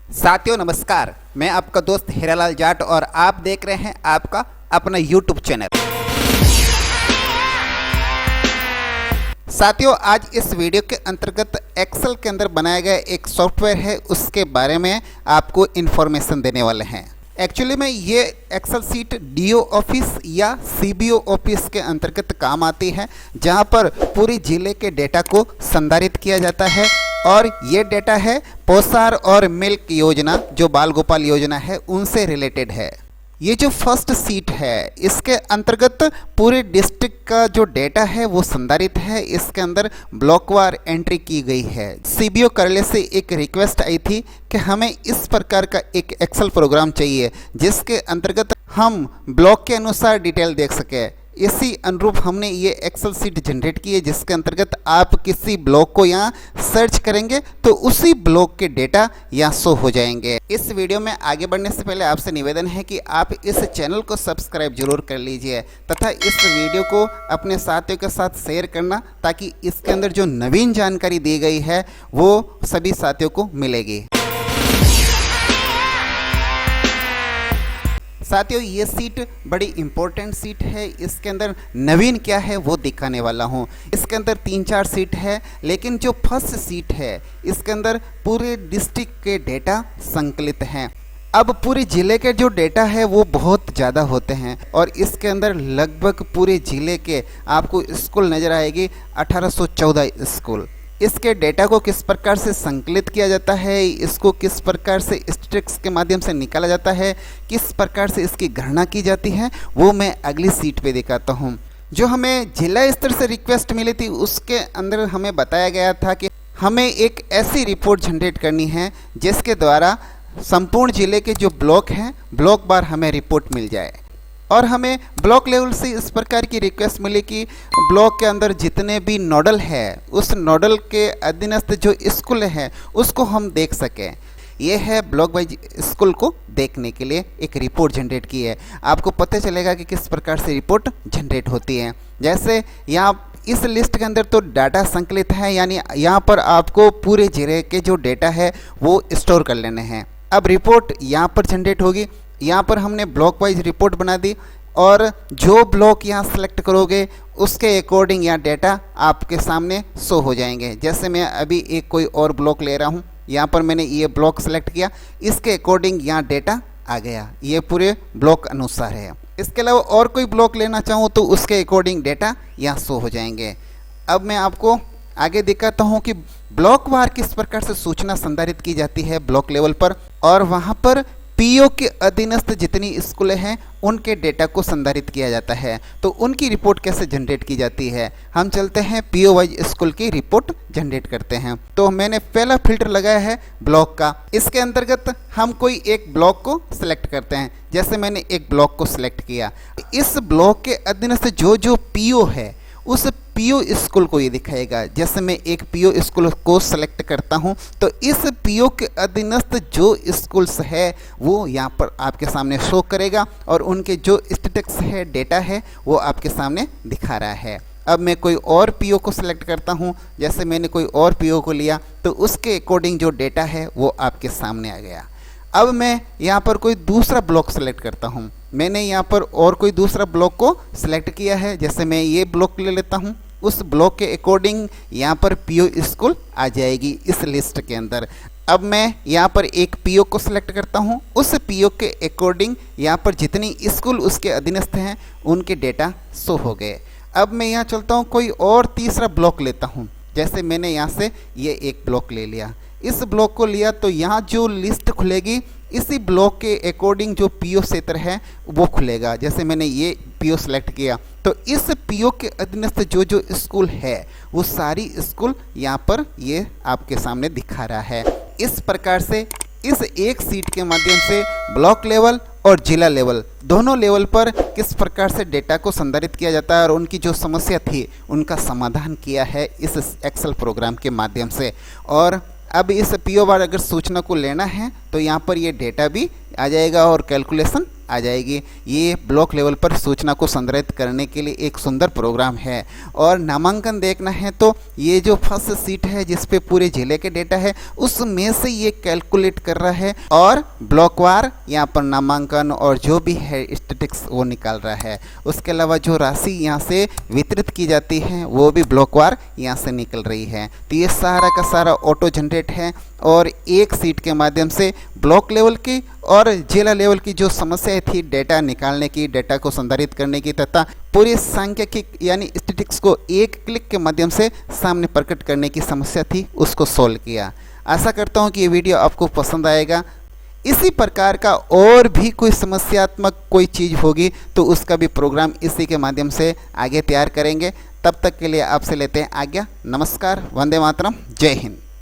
साथियों नमस्कार, मैं आपका दोस्त हीरालाल जाट और आप देख रहे हैं आपका अपना YouTube चैनल। साथियों आज इस वीडियो के अंतर्गत एक्सेल के अंदर बनाया गया एक सॉफ्टवेयर है, उसके बारे में आपको इन्फॉर्मेशन देने वाले हैं। एक्चुअली में ये एक्सेल सीट डीओ ऑफिस या सीबीओ ऑफिस के अंतर्गत काम आती है, जहां पर पूरी जिले के डेटा को संधारित किया जाता है और ये डेटा है पोषाहार और मिल्क योजना जो बाल गोपाल योजना है उनसे रिलेटेड है। ये जो फर्स्ट सीट है इसके अंतर्गत पूरे डिस्ट्रिक्ट का जो डेटा है वो संधारित है। इसके अंदर ब्लॉकवार एंट्री की गई है। सीबीओ कार्यालय से एक रिक्वेस्ट आई थी कि हमें इस प्रकार का एक एक्सेल प्रोग्राम चाहिए जिसके अंतर्गत हम ब्लॉक के अनुसार डिटेल देख सकें। इसी अनुरूप हमने ये एक्सेल सीट जनरेट की है, जिसके अंतर्गत आप किसी ब्लॉक को यहाँ सर्च करेंगे तो उसी ब्लॉक के डेटा यहाँ शो हो जाएंगे। इस वीडियो में आगे बढ़ने से पहले आपसे निवेदन है कि आप इस चैनल को सब्सक्राइब जरूर कर लीजिए तथा इस वीडियो को अपने साथियों के साथ शेयर करना, ताकि इसके अंदर जो नवीन जानकारी दी गई है वो सभी साथियों को मिलेगी। साथियों ये सीट बड़ी इम्पोर्टेंट सीट है। इसके अंदर नवीन क्या है वो दिखाने वाला हूँ। इसके अंदर 3-4 सीट है, लेकिन जो फर्स्ट सीट है इसके अंदर पूरे डिस्ट्रिक्ट के डेटा संकलित हैं। अब पूरे ज़िले के जो डेटा है वो बहुत ज़्यादा होते हैं और इसके अंदर लगभग पूरे ज़िले के आपको स्कूल नज़र आएगी 1814 स्कूल। इसके डेटा को किस प्रकार से संकलित किया जाता है, इसको किस प्रकार से स्टैटिस्टिक्स के माध्यम से निकाला जाता है, किस प्रकार से इसकी गणना की जाती है, वो मैं अगली सीट पे दिखाता हूँ। जो हमें जिला स्तर से रिक्वेस्ट मिली थी उसके अंदर हमें बताया गया था कि हमें एक ऐसी रिपोर्ट जनरेट करनी है जिसके द्वारा संपूर्ण जिले के जो ब्लॉक हैं ब्लॉक बार हमें रिपोर्ट मिल जाए। और हमें ब्लॉक लेवल से इस प्रकार की रिक्वेस्ट मिली कि ब्लॉक के अंदर जितने भी नोडल है उस नोडल के अधीनस्थ जो स्कूल है उसको हम देख सकें। यह है ब्लॉक वाइज स्कूल को देखने के लिए एक रिपोर्ट जनरेट की है। आपको पता चलेगा कि किस प्रकार से रिपोर्ट जनरेट होती है। जैसे यहाँ इस लिस्ट के अंदर तो डाटा संकलित है, यानी यहाँ पर आपको पूरे जिले के जो डेटा है वो स्टोर कर लेने हैं। अब रिपोर्ट यहाँ पर जनरेट होगी। यहाँ पर हमने ब्लॉक वाइज रिपोर्ट बना दी और जो ब्लॉक यहाँ सेलेक्ट करोगे उसके अकॉर्डिंग यहाँ डेटा आपके सामने शो हो जाएंगे। जैसे मैं अभी एक कोई और ब्लॉक ले रहा हूँ, यहाँ पर मैंने ये ब्लॉक सेलेक्ट किया, इसके अकॉर्डिंग यहाँ डेटा आ गया। ये पूरे ब्लॉक अनुसार है। इसके अलावा और कोई ब्लॉक लेना चाहूँ तो उसके अकॉर्डिंग डेटा यहाँ शो हो जाएंगे। अब मैं आपको आगे दिखाता हूँ कि ब्लॉक वार किस प्रकार से सूचना संधारित की जाती है ब्लॉक लेवल पर, और वहाँ पर पीओ के अधीनस्थ जितनी स्कूलें हैं उनके डेटा को संधारित किया जाता है। तो उनकी रिपोर्ट कैसे जनरेट की जाती है, हम चलते हैं पीओ वाइज स्कूल की रिपोर्ट जनरेट करते हैं। तो मैंने पहला फिल्टर लगाया है ब्लॉक का। इसके अंतर्गत हम कोई एक ब्लॉक को सिलेक्ट करते हैं। जैसे मैंने एक ब्लॉक को सिलेक्ट किया, इस ब्लॉक के अधीनस्थ जो जो पीओ है उस पीओ स्कूल को ये दिखाएगा। जैसे मैं एक पीओ स्कूल को सेलेक्ट करता हूँ तो इस पीओ के अधीनस्थ जो स्कूल्स है वो यहाँ पर आपके सामने शो करेगा और उनके जो स्टैटिस्टिक्स है डेटा है वो आपके सामने दिखा रहा है। अब मैं कोई और पीओ को सिलेक्ट करता हूँ। जैसे मैंने कोई और पीओ को लिया तो उसके अकॉर्डिंग जो डेटा है वो आपके सामने आ गया। अब मैं यहाँ पर कोई दूसरा ब्लॉक सेलेक्ट करता हूँ। मैंने यहाँ पर और कोई दूसरा ब्लॉक को सिलेक्ट किया है। जैसे मैं ये ब्लॉक ले लेता हूँ, उस ब्लॉक के अकॉर्डिंग यहाँ पर पीओ स्कूल आ जाएगी इस लिस्ट के अंदर। अब मैं यहाँ पर एक पीओ को सिलेक्ट करता हूँ। उस पीओ के अकॉर्डिंग यहाँ पर जितनी स्कूल उसके अधीनस्थ हैं उनके डेटा शो हो गए। अब मैं यहाँ चलता हूँ, कोई और तीसरा ब्लॉक लेता हूँ। जैसे मैंने यहाँ से ये एक ब्लॉक ले लिया, इस ब्लॉक को लिया तो यहाँ जो लिस्ट खुलेगी इसी ब्लॉक के अकॉर्डिंग जो पीओ क्षेत्र है वो खुलेगा। जैसे मैंने ये पीओ सेलेक्ट किया तो इस पीओ के अधीनस्थ जो जो स्कूल है वो सारी स्कूल यहाँ पर ये आपके सामने दिखा रहा है। इस प्रकार से इस एक सीट के माध्यम से ब्लॉक लेवल और जिला लेवल दोनों लेवल पर किस प्रकार से डेटा को संधारित किया जाता है और उनकी जो समस्या थी उनका समाधान किया है इस एक्सेल प्रोग्राम के माध्यम से। और अब इस पीओ बार अगर सूचना को लेना है तो यहाँ पर ये डेटा भी आ जाएगा और कैलकुलेशन आ जाएगी। ये ब्लॉक लेवल पर सूचना को संग्रहित करने के लिए एक सुंदर प्रोग्राम है। और नामांकन देखना है तो ये जो फर्स्ट सीट है जिस पे पूरे जिले के डेटा है उसमें से ये कैलकुलेट कर रहा है और ब्लॉकवार यहाँ पर नामांकन और जो भी है स्टैटिस्टिक्स वो निकाल रहा है। उसके अलावा जो राशि यहाँ से वितरित की जाती है वो भी ब्लॉकवार यहाँ से निकल रही है। तो ये सारा का सारा ऑटो जनरेट है और एक सीट के माध्यम से ब्लॉक लेवल की और जिला लेवल की जो समस्याएं थी डेटा निकालने की, डेटा को संधारित करने की तथा पूरी सांख्यिकी यानी स्टैटिस्टिक्स को एक क्लिक के माध्यम से सामने प्रकट करने की समस्या थी उसको सोल्व किया। आशा करता हूँ कि ये वीडियो आपको पसंद आएगा। इसी प्रकार का और भी कोई समस्यात्मक कोई चीज़ होगी तो उसका भी प्रोग्राम इसी के माध्यम से आगे तैयार करेंगे। तब तक के लिए आपसे लेते हैं आज्ञा। नमस्कार, वंदे मातरम, जय हिंद।